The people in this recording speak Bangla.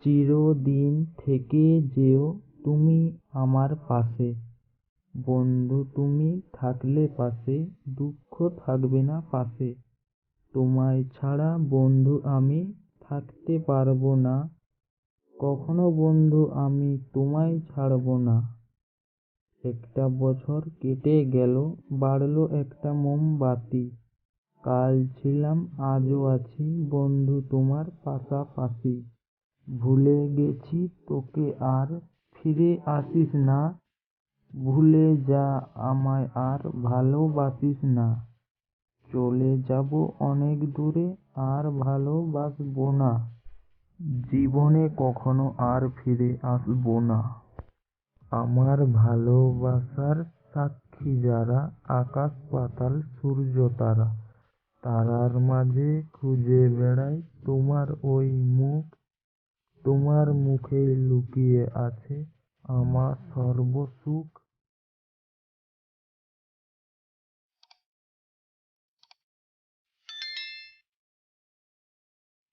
চিরদিন থেকে যেও তুমি আমার পাশে। বন্ধু তুমি থাকলে পাশে, দুঃখ থাকবে না পাশে। তোমায় ছাড়া বন্ধু আমি থাকতে পারবো না, কখনো বন্ধু আমি তোমায় ছাড়বো না। একটা বছর কেটে গেল, বাড়লো একটা মোমবাতি। কাল ছিলাম আজও আছি বন্ধু তোমার পাশাপাশি। ভুলে গেছি তোকে আর ফিরে আসিস না, ভুলে যা আমায় আর ভালোবাসিস না। চলে যাব অনেক দূরে, আর ভালোবাসবো না, জীবনে কখনো আর ফিরে আসবো না। আমার ভালোবাসার সাক্ষী যারা, আকাশ পাতাল সূর্য তারা। তারার মাঝে খুঁজে বেড়াই তোমার ওই মুখ। তোমার মুখে লুকিয়ে আছে আমার সর্বসুখ।